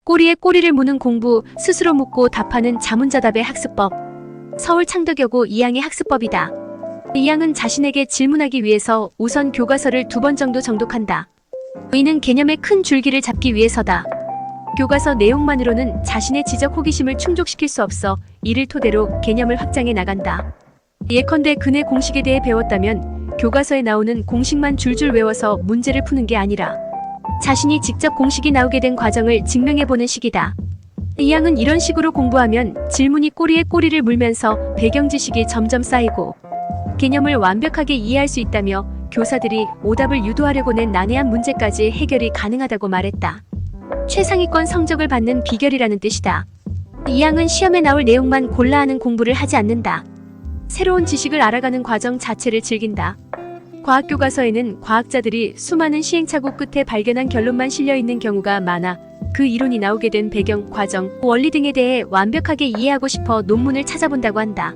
꼬리에 꼬리를 무는 공부, 스스로 묻고 답하는 자문자답의 학습법. 서울 창덕여고 이양의 학습법이다. 이양은 자신에게 질문하기 위해서 우선 교과서를 2번 정도 정독한다. 이는 개념의 큰 줄기를 잡기 위해서다. 교과서 내용만으로는 자신의 지적 호기심을 충족시킬 수 없어 이를 토대로 개념을 확장해 나간다. 예컨대 근의 공식에 대해 배웠다면 교과서에 나오는 공식만 줄줄 외워서 문제를 푸는 게 아니라 자신이 직접 공식이 나오게 된 과정을 증명해보는 식이다. 이양은 이런 식으로 공부하면 질문이 꼬리에 꼬리를 물면서 배경 지식이 점점 쌓이고 개념을 완벽하게 이해할 수 있다며 교사들이 오답을 유도하려고 낸 난해한 문제까지 해결이 가능하다고 말했다. 최상위권 성적을 받는 비결이라는 뜻이다. 이양은 시험에 나올 내용만 골라 하는 공부를 하지 않는다. 새로운 지식을 알아가는 과정 자체를 즐긴다. 과학교과서에는 과학자들이 수많은 시행착오 끝에 발견한 결론만 실려있는 경우가 많아 그 이론이 나오게 된 배경, 과정, 원리 등에 대해 완벽하게 이해하고 싶어 논문을 찾아본다고 한다.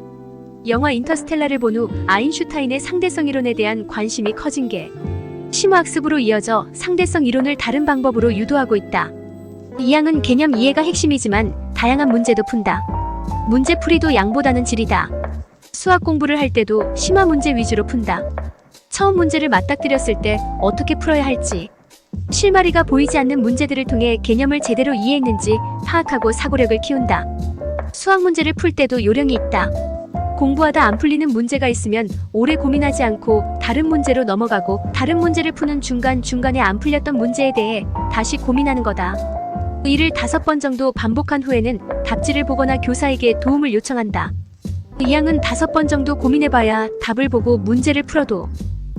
영화 인터스텔라를 본 후 아인슈타인의 상대성 이론에 대한 관심이 커진 게 심화학습으로 이어져 상대성 이론을 다른 방법으로 유도하고 있다. 이양은 개념 이해가 핵심이지만 다양한 문제도 푼다. 문제풀이도 양보다는 질이다. 수학 공부를 할 때도 심화 문제 위주로 푼다. 처음 문제를 맞닥뜨렸을 때 어떻게 풀어야 할지, 실마리가 보이지 않는 문제들을 통해 개념을 제대로 이해했는지 파악하고 사고력을 키운다. 수학 문제를 풀 때도 요령이 있다. 공부하다 안 풀리는 문제가 있으면 오래 고민하지 않고 다른 문제로 넘어가고 다른 문제를 푸는 중간중간에 안 풀렸던 문제에 대해 다시 고민하는 거다. 이를 5번 정도 반복한 후에는 답지를 보거나 교사에게 도움을 요청한다. 이양은 5번 정도 고민해봐야 답을 보고 문제를 풀어도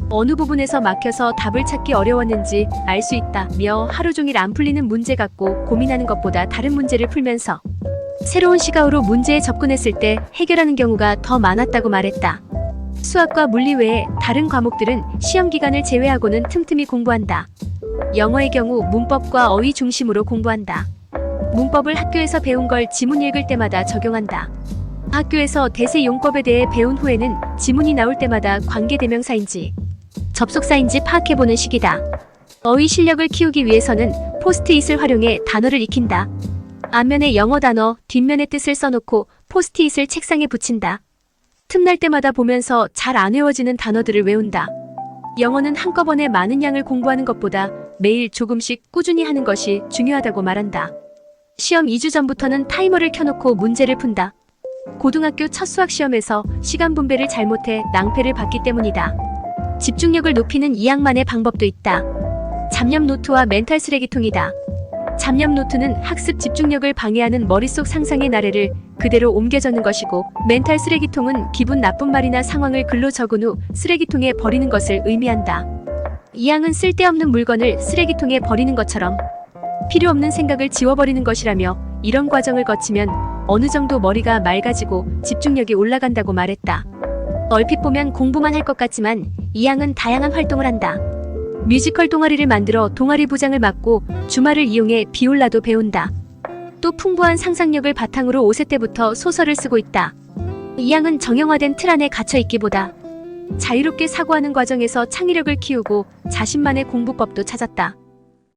어느 부분에서 막혀서 답을 찾기 어려웠는지 알 수 있다며 하루 종일 안 풀리는 문제 갖고 고민하는 것보다 다른 문제를 풀면서 새로운 시각으로 문제에 접근했을 때 해결하는 경우가 더 많았다고 말했다. 수학과 물리 외에 다른 과목들은 시험 기간을 제외하고는 틈틈이 공부한다. 영어의 경우 문법과 어휘 중심으로 공부한다. 문법을 학교에서 배운 걸 지문 읽을 때마다 적용한다. 학교에서 대세 용법에 대해 배운 후에는 지문이 나올 때마다 관계대명사인지 접속사인지 파악해보는 식이다. 어휘 실력을 키우기 위해서는 포스트잇을 활용해 단어를 익힌다. 앞면에 영어 단어, 뒷면에 뜻을 써놓고 포스트잇을 책상에 붙인다. 틈날 때마다 보면서 잘 안 외워지는 단어들을 외운다. 영어는 한꺼번에 많은 양을 공부하는 것보다 매일 조금씩 꾸준히 하는 것이 중요하다고 말한다. 시험 2주 전부터는 타이머를 켜놓고 문제를 푼다. 고등학교 첫 수학 시험에서 시간 분배를 잘못해 낭패를 봤기 때문이다. 집중력을 높이는 이양만의 방법도 있다. 잡념 노트와 멘탈 쓰레기통이다. 잡념 노트는 학습 집중력을 방해하는 머릿속 상상의 나래를 그대로 옮겨 적는 것이고, 멘탈 쓰레기통은 기분 나쁜 말이나 상황을 글로 적은 후 쓰레기통에 버리는 것을 의미한다. 이양은 쓸데없는 물건을 쓰레기통에 버리는 것처럼 필요 없는 생각을 지워버리는 것이라며, 이런 과정을 거치면 어느 정도 머리가 맑아지고 집중력이 올라간다고 말했다. 얼핏 보면 공부만 할 것 같지만 이양은 다양한 활동을 한다. 뮤지컬 동아리를 만들어 동아리 부장을 맡고 주말을 이용해 비올라도 배운다. 또 풍부한 상상력을 바탕으로 5세 때부터 소설을 쓰고 있다. 이양은 정형화된 틀 안에 갇혀있기보다 자유롭게 사고하는 과정에서 창의력을 키우고 자신만의 공부법도 찾았다.